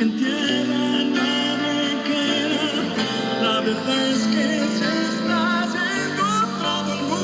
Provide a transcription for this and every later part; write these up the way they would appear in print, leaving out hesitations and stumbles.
que en tierra nadie queda. La verdad es que se está yendo todo el mundo.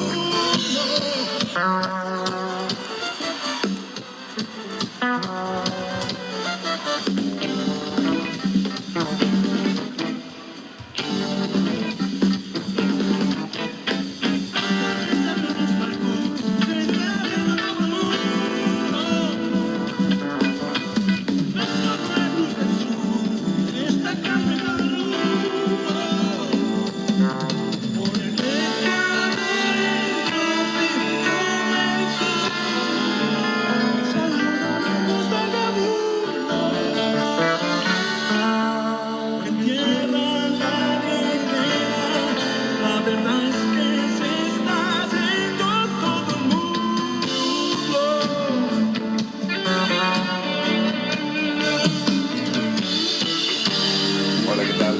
Hola, ¿qué tal?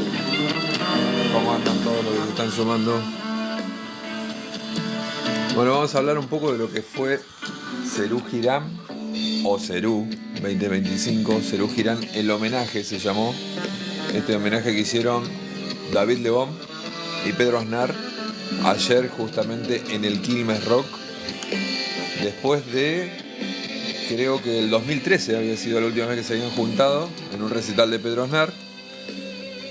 ¿Cómo andan todos los que se están sumando? Bueno, vamos a hablar un poco de lo que fue Serú Girán o Serú 2025. Serú Girán, el homenaje se llamó. Este homenaje que hicieron David Lebón y Pedro Aznar ayer justamente en el Quilmes Rock. Después de, creo que el 2013 había sido la última vez que se habían juntado en un recital de Pedro Aznar.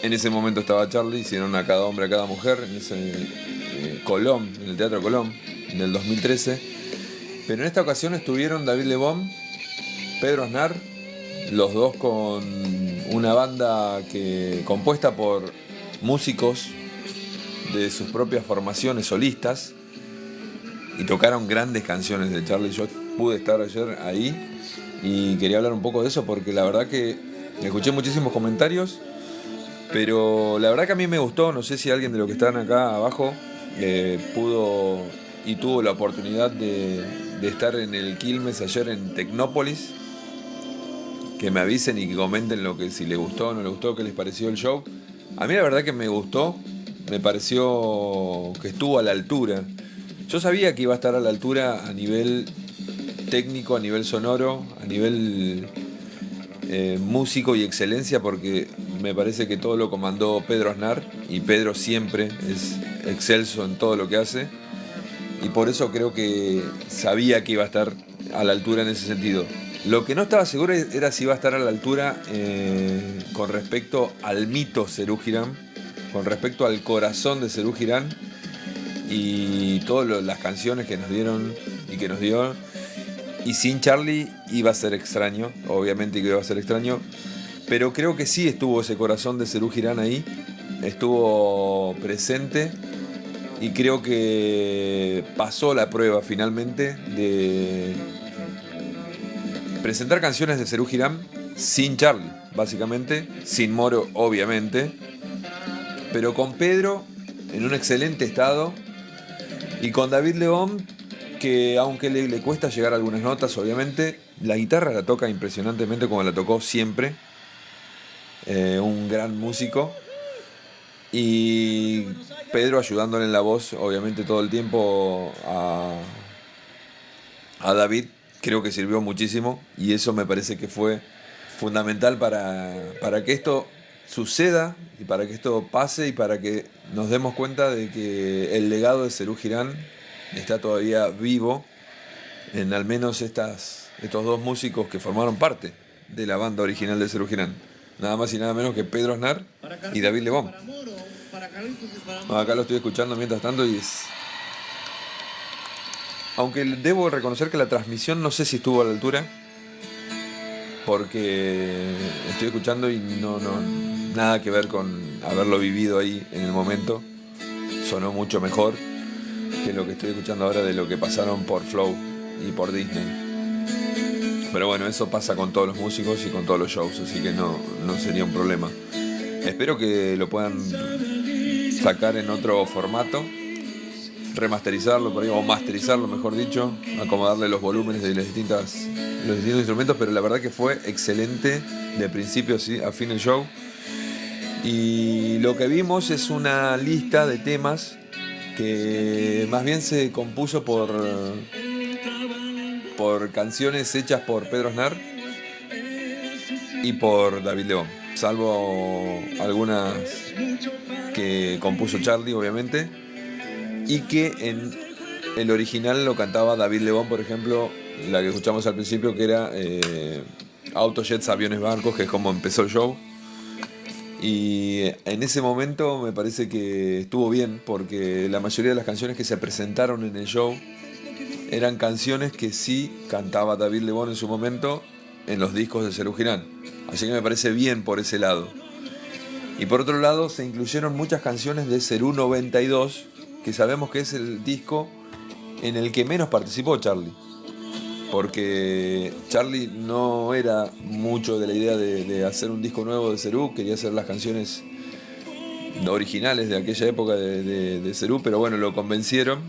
En ese momento estaba Charlie, hicieron a cada hombre, a cada mujer, en ese Colón, en el Teatro Colón, en el 2013. Pero en esta ocasión estuvieron David Lebón, Pedro Aznar, los dos con una banda compuesta por músicos de sus propias formaciones solistas, y tocaron grandes canciones de Charlie. Yo pude estar ayer ahí y quería hablar un poco de eso porque la verdad que escuché muchísimos comentarios. Pero la verdad que a mí me gustó, no sé si alguien de los que están acá abajo pudo y tuvo la oportunidad de estar en el Quilmes ayer en Tecnópolis. Que me avisen y que comenten si les gustó o no les gustó, qué les pareció el show. A mí la verdad que me gustó, me pareció que estuvo a la altura. Yo sabía que iba a estar a la altura a nivel técnico, a nivel sonoro, a nivel músico y excelencia, porque me parece que todo lo comandó Pedro Aznar y Pedro siempre es excelso en todo lo que hace, y por eso creo que sabía que iba a estar a la altura en ese sentido. Lo que no estaba seguro era si iba a estar a la altura con respecto al mito Serú Girán, con respecto al corazón de Serú Girán y todas las canciones que nos dieron y que nos dio. Y sin Charlie iba a ser extraño, obviamente que iba a ser extraño, pero creo que sí estuvo ese corazón de Serú Girán ahí, estuvo presente y creo que pasó la prueba finalmente de presentar canciones de Serú Girán sin Charlie, básicamente, sin Moro obviamente, pero con Pedro en un excelente estado y con David Lebón, que aunque le cuesta llegar a algunas notas, obviamente, la guitarra la toca impresionantemente como la tocó siempre. Un gran músico. Y Pedro ayudándole en la voz, obviamente, todo el tiempo a David, creo que sirvió muchísimo. Y eso me parece que fue fundamental para que esto suceda y para que esto pase y para que nos demos cuenta de que el legado de Serú Girán está todavía vivo en al menos estos dos músicos que formaron parte de la banda original de Serú Girán. Nada más y nada menos que Pedro Aznar y David Lebón. Acá lo estoy escuchando mientras tanto y es... Aunque debo reconocer que la transmisión no sé si estuvo a la altura, porque estoy escuchando y no nada que ver con haberlo vivido ahí en el momento. Sonó mucho mejor que lo que estoy escuchando ahora de lo que pasaron por Flow y por Disney. Pero bueno, eso pasa con todos los músicos y con todos los shows, así que no sería un problema. Espero que lo puedan sacar en otro formato, remasterizarlo por ahí, o masterizarlo mejor dicho, acomodarle los volúmenes de los distintos instrumentos, pero la verdad que fue excelente de principio a fin el show. Y lo que vimos es una lista de temas que más bien se compuso por canciones hechas por Pedro Aznar y por David Lebón, salvo algunas que compuso Charlie, obviamente, y que en el original lo cantaba David Lebón, por ejemplo, la que escuchamos al principio, que era Autos, Jets, Aviones, Barcos, que es como empezó el show. Y en ese momento me parece que estuvo bien, porque la mayoría de las canciones que se presentaron en el show eran canciones que sí cantaba David Lebón en su momento en los discos de Serú Girán. Así que me parece bien por ese lado. Y por otro lado se incluyeron muchas canciones de Serú 92, que sabemos que es el disco en el que menos participó Charlie. Porque Charlie no era mucho de la idea de hacer un disco nuevo de Serú, quería hacer las canciones originales de aquella época de Serú, pero bueno, lo convencieron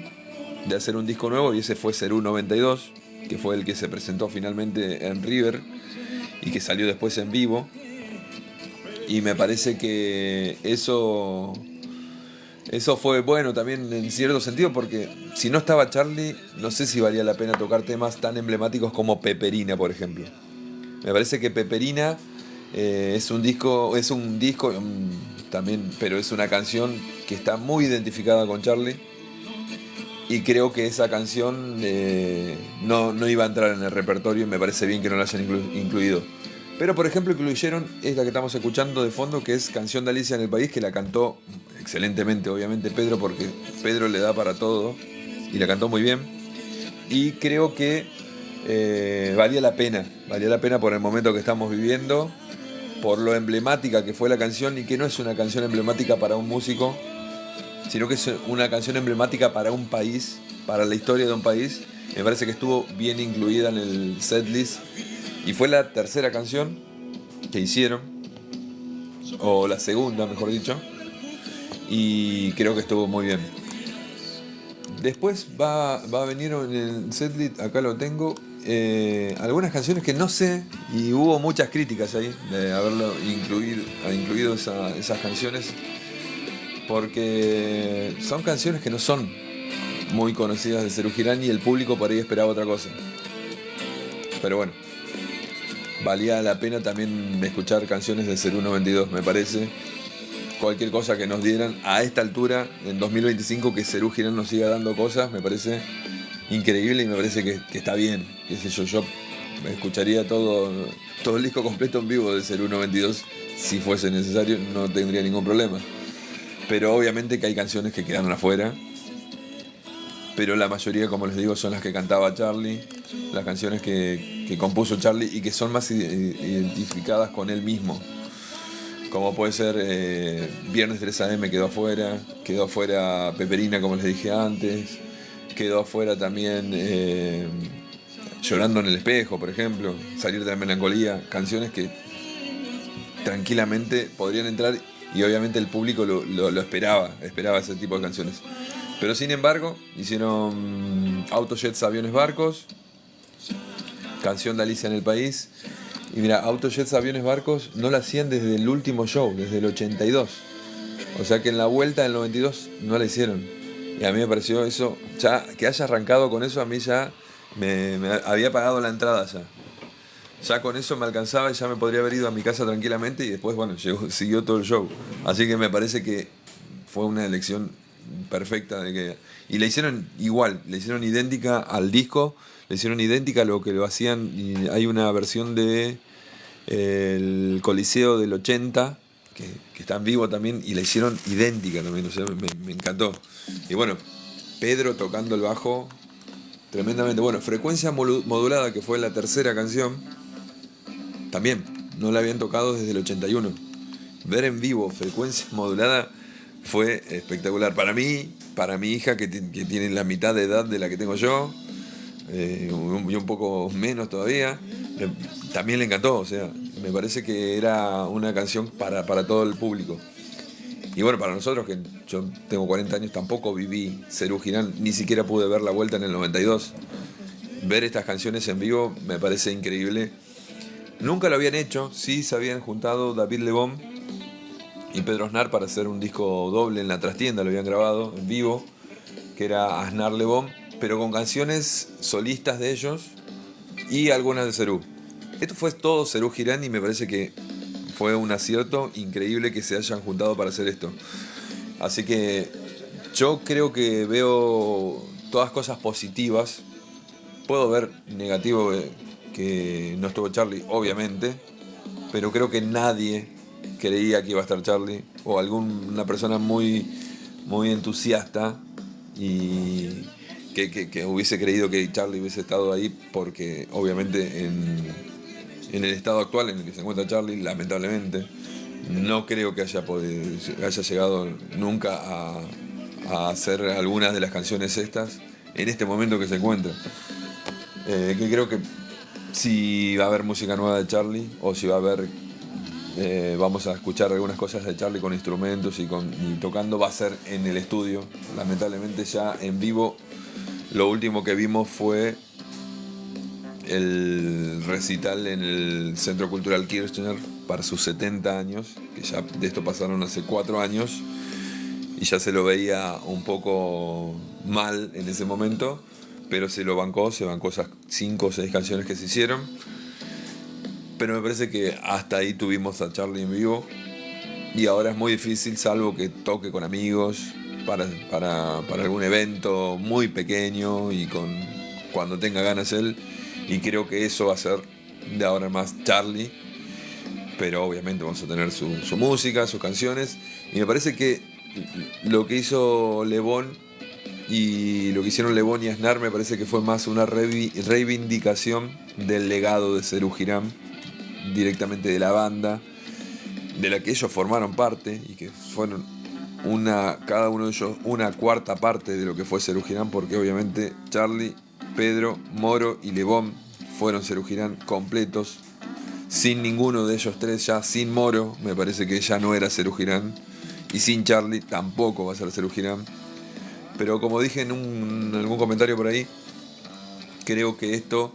de hacer un disco nuevo y ese fue Serú 92, que fue el que se presentó finalmente en River y que salió después en vivo. Y me parece que eso fue bueno también en cierto sentido, porque si no estaba Charlie, no sé si valía la pena tocar temas tan emblemáticos como Peperina, por ejemplo. Me parece que Peperina es un disco también, pero es una canción que está muy identificada con Charlie. Y creo que esa canción no iba a entrar en el repertorio y me parece bien que no la hayan incluido. Pero por ejemplo incluyeron esta que estamos escuchando de fondo, que es Canción de Alicia en el País, que la cantó excelentemente obviamente Pedro, porque Pedro le da para todo y la cantó muy bien. Y creo que valía la pena por el momento que estamos viviendo, por lo emblemática que fue la canción, y que no es una canción emblemática para un músico, sino que es una canción emblemática para un país, para la historia de un país. Me parece que estuvo bien incluida en el setlist y fue la tercera canción que hicieron, o la segunda mejor dicho, y creo que estuvo muy bien. Después va a venir en el setlist, acá lo tengo, algunas canciones que no sé, y hubo muchas críticas ahí de haberlo incluido esas canciones, porque son canciones que no son muy conocidas de Serú Girán y el público por ahí esperaba otra cosa. Pero bueno, valía la pena también escuchar canciones de Serú 92, me parece. Cualquier cosa que nos dieran a esta altura, en 2025, que Serú Girán nos siga dando cosas, me parece increíble y me parece que está bien. Qué sé yo escucharía todo el disco completo en vivo de Serú 92 si fuese necesario, no tendría ningún problema. Pero obviamente que hay canciones que quedaron afuera. Pero la mayoría, como les digo, son las que cantaba Charlie, las canciones que compuso Charlie y que son más identificadas con él mismo. Como puede ser Viernes 3 AM quedó afuera Peperina, como les dije antes, quedó afuera también Llorando en el Espejo, por ejemplo, Salir de la Melancolía, canciones que tranquilamente podrían entrar. Y obviamente el público lo esperaba ese tipo de canciones. Pero sin embargo, hicieron Autos, Jets, Aviones, Barcos, Canción de Alicia en el País. Y mira, Autos, Jets, Aviones, Barcos no la hacían desde el último show, desde el 82. O sea que en la vuelta del 92 no la hicieron. Y a mí me pareció eso, ya que haya arrancado con eso, a mí ya me había pagado la entrada ya. Ya con eso me alcanzaba y ya me podría haber ido a mi casa tranquilamente y después, bueno, siguió todo el show. Así que me parece que fue una elección perfecta. Y la hicieron igual, la hicieron idéntica al disco, la hicieron idéntica a lo que lo hacían. Y hay una versión de el Coliseo del 80, que está en vivo también, y la hicieron idéntica también, o sea, me encantó. Y bueno, Pedro tocando el bajo tremendamente. Bueno, Frecuencia Modulada, que fue la tercera canción, también no la habían tocado desde el 81. Ver en vivo Frecuencia Modulada fue espectacular. Para mí, para mi hija que tiene la mitad de edad de la que tengo yo, y un poco menos todavía, también le encantó. O sea, me parece que era una canción para todo el público. Y bueno, para nosotros, que yo tengo 40 años, tampoco viví Serú Girán, ni siquiera pude ver la vuelta en el 92. Ver estas canciones en vivo me parece increíble. Nunca lo habían hecho, sí se habían juntado David Lebón y Pedro Aznar para hacer un disco doble en la trastienda, lo habían grabado en vivo, que era Aznar Lebón, pero con canciones solistas de ellos y algunas de Serú. Esto fue todo Serú Girán y me parece que fue un acierto increíble que se hayan juntado para hacer esto. Así que yo creo que veo todas cosas positivas. Puedo ver negativo que no estuvo Charlie, obviamente, pero creo que nadie creía que iba a estar Charlie, o alguna persona muy entusiasta y que hubiese creído que Charlie hubiese estado ahí, porque obviamente en el estado actual en el que se encuentra Charlie, lamentablemente, no creo que haya llegado nunca a hacer algunas de las canciones estas en este momento que se encuentra. Que creo que si va a haber música nueva de Charlie, o si va a haber, vamos a escuchar algunas cosas de Charlie con instrumentos y tocando, va a ser en el estudio. Lamentablemente ya en vivo, lo último que vimos fue el recital en el Centro Cultural Kirchner para sus 70 años, que ya de esto pasaron hace 4 años y ya se lo veía un poco mal en ese momento, pero se bancó esas 5 o 6 canciones que se hicieron. Pero me parece que hasta ahí tuvimos a Charlie en vivo, y ahora es muy difícil, salvo que toque con amigos para algún evento muy pequeño y cuando tenga ganas él. Y creo que eso va a ser de ahora en más Charlie. Pero obviamente vamos a tener su música, sus canciones. Y me parece que lo que hizo Lebón y lo que hicieron Lebón y Aznar, me parece que fue más una reivindicación del legado de Serú Girán, directamente de la banda, de la que ellos formaron parte y que fueron cada uno de ellos una cuarta parte de lo que fue Serú Girán, porque obviamente Charlie, Pedro, Moro y Lebón fueron Serú Girán completos. Sin ninguno de ellos tres, ya sin Moro, me parece que ya no era Serú Girán, y sin Charlie tampoco va a ser Serú Girán. Pero como dije en algún comentario por ahí, creo que esto,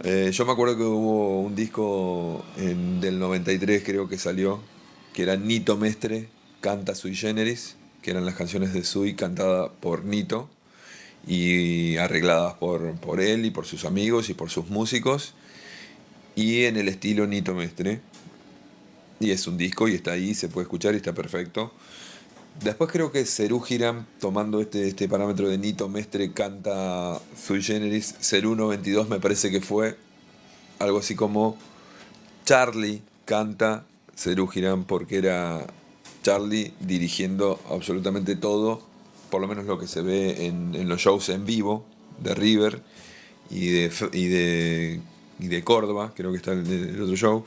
yo me acuerdo que hubo un disco del 93, creo que salió, que era Nito Mestre canta Sui Generis, que eran las canciones de Sui cantadas por Nito y arregladas por él y por sus amigos y por sus músicos, y en el estilo Nito Mestre. Y es un disco y está ahí, se puede escuchar y está perfecto. Después creo que Serú Girán, tomando este parámetro de Nito Mestre canta Sui Generis, Serú 92 me parece que fue algo así como Charlie canta Serú Girán, porque era Charlie dirigiendo absolutamente todo, por lo menos lo que se ve en los shows en vivo de River y de Córdoba, creo que está el otro show.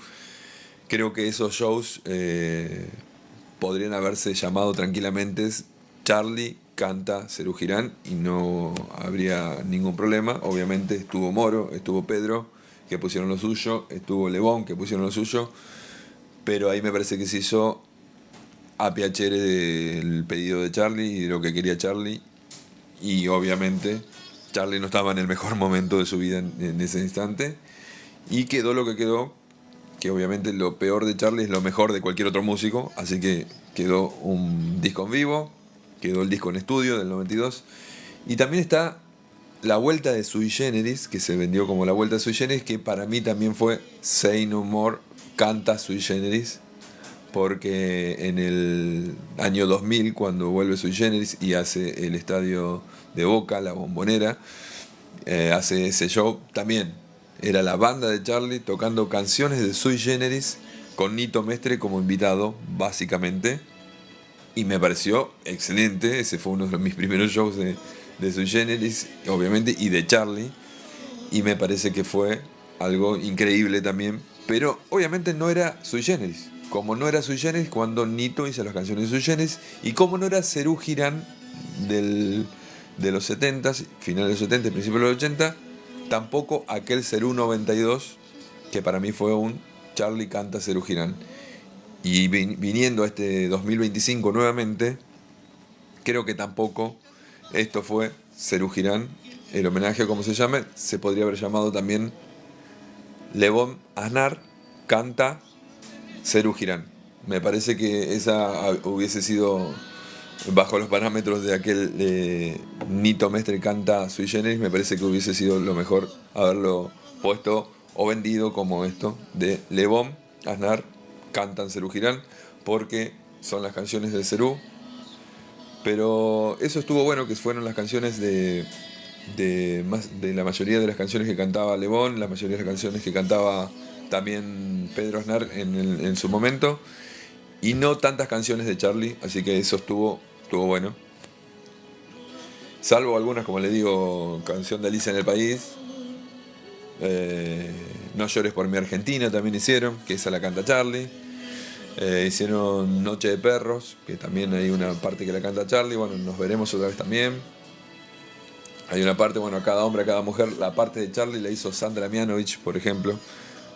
Creo que esos shows podrían haberse llamado tranquilamente Charlie canta Serú Girán y no habría ningún problema. Obviamente estuvo Moro, estuvo Pedro, que pusieron lo suyo, estuvo Lebón, que pusieron lo suyo, pero ahí me parece que se hizo a piacere del pedido de Charlie y de lo que quería Charlie, y obviamente Charlie no estaba en el mejor momento de su vida en ese instante, y quedó lo que quedó, que obviamente lo peor de Charlie es lo mejor de cualquier otro músico, así que quedó un disco en vivo, quedó el disco en estudio del 92, y también está la vuelta de Sui Generis, que se vendió como la vuelta de Sui Generis, que para mí también fue Say No More canta Sui Generis, porque en el año 2000, cuando vuelve Sui Generis y hace el estadio de Boca, la Bombonera, hace ese show, también era la banda de Charlie tocando canciones de Sui Generis con Nito Mestre como invitado, básicamente, y me pareció excelente. Ese fue uno de mis primeros shows de Sui Generis, obviamente, y de Charlie, y me parece que fue algo increíble también, pero obviamente no era Sui Generis, como no era Sui Generis cuando Nito hizo las canciones de Sui Generis, y como no era Serú Girán de los 70, finales de los 70, principios de los 80, tampoco aquel Serú 92, que para mí fue un Charlie canta Serú Girán. Y viniendo a este 2025 nuevamente, creo que tampoco esto fue Serú Girán. El homenaje, como se llame, se podría haber llamado también Lebón Aznar canta Serú Girán. Me parece que esa hubiese sido, bajo los parámetros de aquel Nito Mestre canta Sui Generis, me parece que hubiese sido lo mejor haberlo puesto o vendido como esto de Le Bon, Aznar, cantan Serú Girán, porque son las canciones del Serú. Pero eso estuvo bueno, que fueron las canciones de la mayoría de las canciones que cantaba Le Bon, la mayoría de las canciones que cantaba también Pedro Aznar en su momento, y no tantas canciones de Charlie, así que eso estuvo bueno. Salvo algunas, como le digo, canción de Alicia en el País, No llores por mi Argentina también hicieron, que esa la canta Charlie. Hicieron Noche de Perros, que también hay una parte que la canta Charlie. Bueno, Nos veremos otra vez también. Hay una parte, bueno, a cada hombre, a cada mujer, la parte de Charlie la hizo Sandra Mianovich, por ejemplo.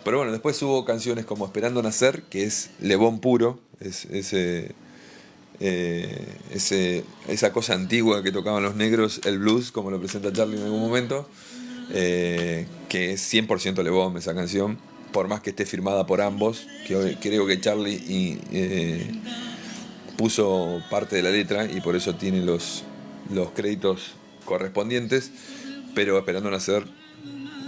Pero bueno, después hubo canciones como Esperando Nacer, que es Le Bon puro, es esa cosa antigua que tocaban los negros, el blues, como lo presenta Charlie en algún momento, que es 100% Le Bon esa canción, por más que esté firmada por ambos, que creo que Charlie puso parte de la letra y por eso tiene los créditos correspondientes, pero Esperando Nacer,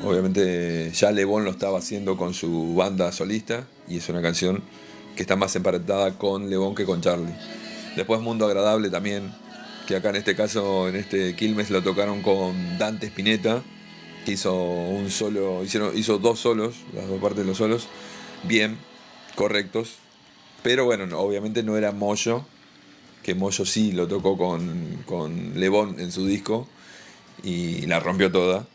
obviamente ya Le Bon lo estaba haciendo con su banda solista y es una canción que está más emparentada con Le Bon que con Charlie. Después Mundo Agradable también, que acá en este caso, en este Quilmes, lo tocaron con Dante Spinetta, que hizo un solo, hizo dos solos, las dos partes de los solos, bien, correctos, pero bueno, obviamente no era Moyo, que Moyo sí lo tocó con Le Bon en su disco y la rompió toda,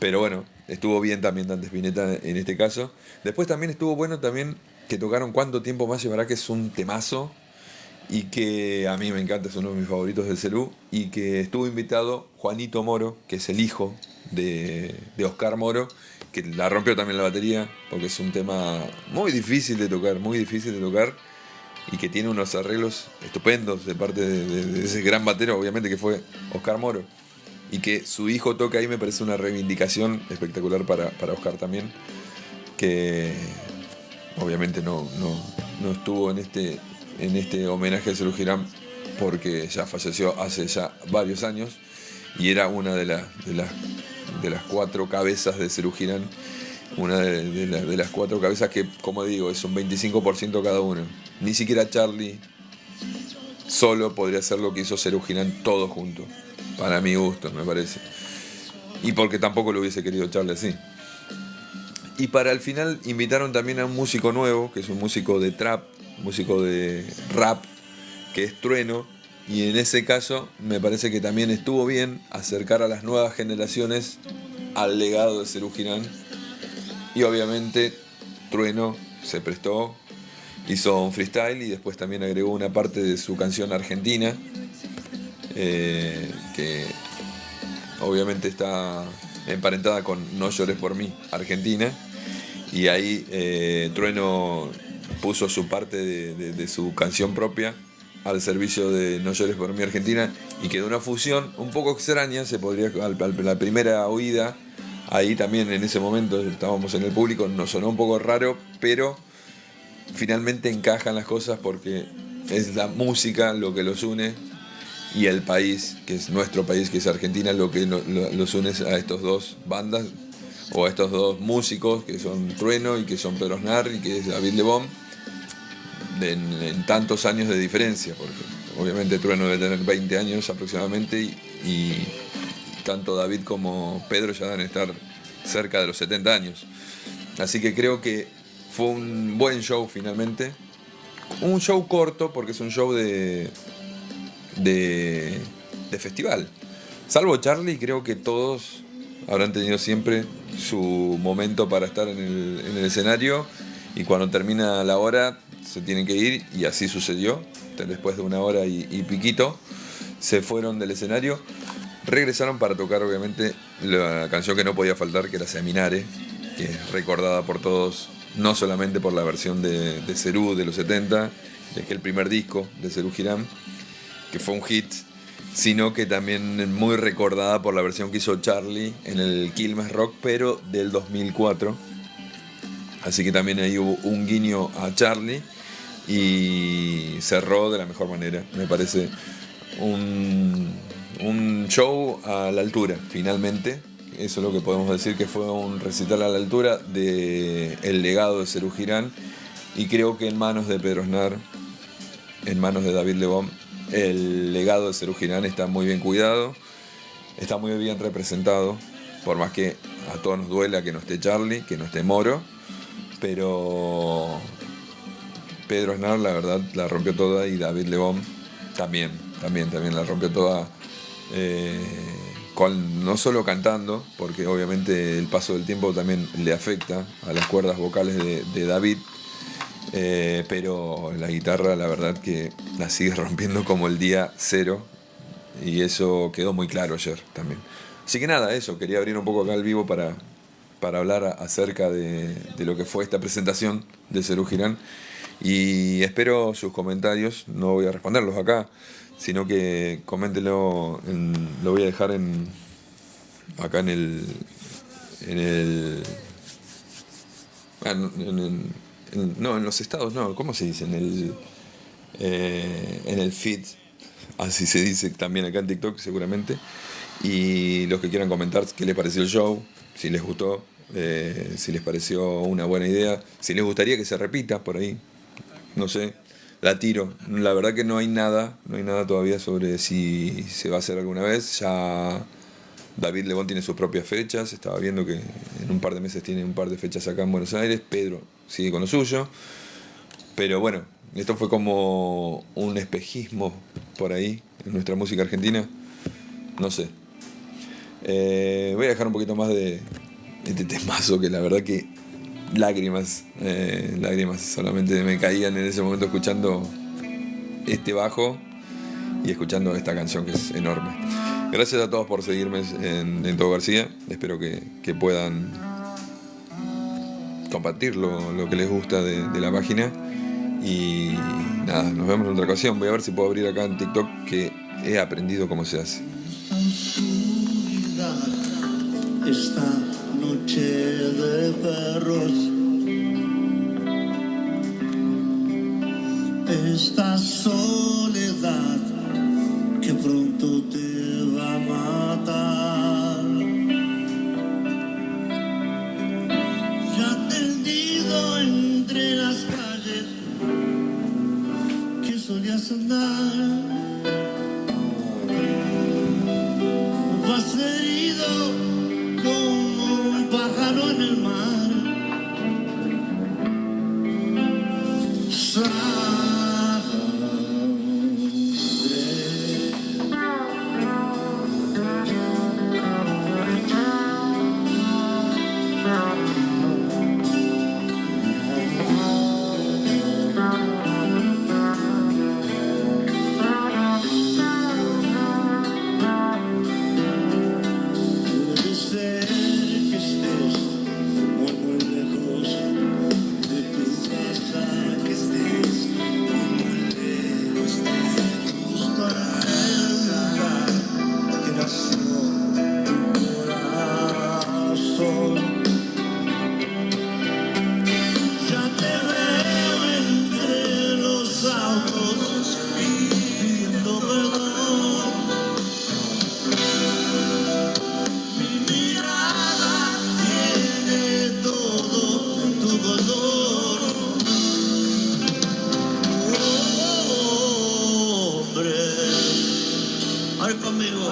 pero bueno, estuvo bien también Dante Spinetta en este caso. Después también estuvo bueno también que tocaron Cuánto Tiempo Más Llevará, que es un temazo y que a mí me encanta, es uno de mis favoritos del Serú, y que estuvo invitado Juanito Moro, que es el hijo de Oscar Moro, que la rompió también la batería, porque es un tema muy difícil de tocar, y que tiene unos arreglos estupendos de parte de ese gran batero, obviamente, que fue Oscar Moro. Y que su hijo toca ahí me parece una reivindicación espectacular para Oscar también, que obviamente no estuvo en este homenaje a Serú Girán porque ya falleció hace ya varios años y era una de las cuatro cabezas de Serú Girán, una de las cuatro cabezas que, como digo, es un 25% cada uno. Ni siquiera Charlie solo podría hacer lo que hizo Serú Girán todo junto, para mi gusto, me parece, y porque tampoco lo hubiese querido Charlie así. Y para el final invitaron también a un músico nuevo, que es un músico de trap, músico de rap, que es Trueno, y en ese caso me parece que también estuvo bien acercar a las nuevas generaciones al legado de Serú Girán, y obviamente Trueno se prestó, hizo un freestyle y después también agregó una parte de su canción argentina, que obviamente está emparentada con No llores por mí, Argentina, y ahí Trueno puso su parte de su canción propia al servicio de No llores por mí, Argentina, y quedó una fusión un poco extraña, se podría, la primera oída, ahí también en ese momento estábamos en el público, nos sonó un poco raro, pero finalmente encajan las cosas porque es la música lo que los une y el país, que es nuestro país, que es Argentina, lo que los une a estos dos bandas o a estos dos músicos que son Trueno y que son Pedro Aznar y que es David Le Bon, en tantos años de diferencia, porque obviamente Trueno debe tener 20 años aproximadamente y tanto David como Pedro ya deben estar cerca de los 70 años. Así que creo que fue un buen show finalmente. Un show corto porque es un show de festival. Salvo Charlie, creo que todos habrán tenido siempre su momento para estar en el escenario y cuando termina la hora se tienen que ir y así sucedió. Después de una hora y piquito se fueron del escenario, regresaron para tocar obviamente la canción que no podía faltar, que era Seminare, que es recordada por todos, no solamente por la versión de Serú de los 70, que es el primer disco de Serú Girán, que fue un hit, sino que también muy recordada por la versión que hizo Charlie en el Quilmes Rock, pero del 2004. Así que también ahí hubo un guiño a Charlie y cerró de la mejor manera. Me parece un show a la altura, finalmente. eso es lo que podemos decir, que fue un recital a la altura del legado de Serú Girán, y creo que en manos de Pedro Aznar, en manos de David Lebón, el legado de Serú Girán está muy bien cuidado, está muy bien representado, por más que a todos nos duela que no esté Charlie, que no esté Moro, pero Pedro Aznar la verdad la rompió toda, y David Lebón también la rompió toda, no solo cantando, porque obviamente el paso del tiempo también le afecta a las cuerdas vocales de David, pero la guitarra la verdad que la sigue rompiendo como el día cero, y eso quedó muy claro ayer también. Así que nada, eso, quería abrir un poco acá el vivo para hablar acerca de lo que fue esta presentación de Serú Girán, y espero sus comentarios. No voy a responderlos acá, sino que coméntenlo, lo voy a dejar acá en los estados, no, ¿cómo se dice? En el feed, así se dice también acá en TikTok seguramente. Y los que quieran comentar qué les pareció el show, si les gustó, si les pareció una buena idea, si les gustaría que se repita por ahí, no sé, la tiro. La verdad que no hay nada todavía sobre si se va a hacer alguna vez. Ya David Lebón tiene sus propias fechas, estaba viendo que en un par de meses tiene un par de fechas acá en Buenos Aires, Pedro sigue con lo suyo, pero bueno, esto fue como un espejismo por ahí en nuestra música argentina, no sé. Voy a dejar un poquito más de este temazo, que la verdad que lágrimas solamente me caían en ese momento escuchando este bajo y escuchando esta canción, que es enorme. Gracias a todos por seguirme en Todo García. Espero que puedan compartir lo que les gusta de la página, y nada, nos vemos en otra ocasión. Voy a ver si puedo abrir acá en TikTok, que he aprendido cómo se hace. Esta noche de perros, esta soledad que pronto te va a matar, ya tendido entre las calles que solías andar, vas herido como un pájaro en el mar. Puede ser que estés muy muy lejos de tu casa, que estés muy lejos de justo en el lugar que nació tu corazón. Ya te veo entre los autos pidiendo perdón. Mi mirada tiene todo tu dolor. Oh, hombre, ay conmigo.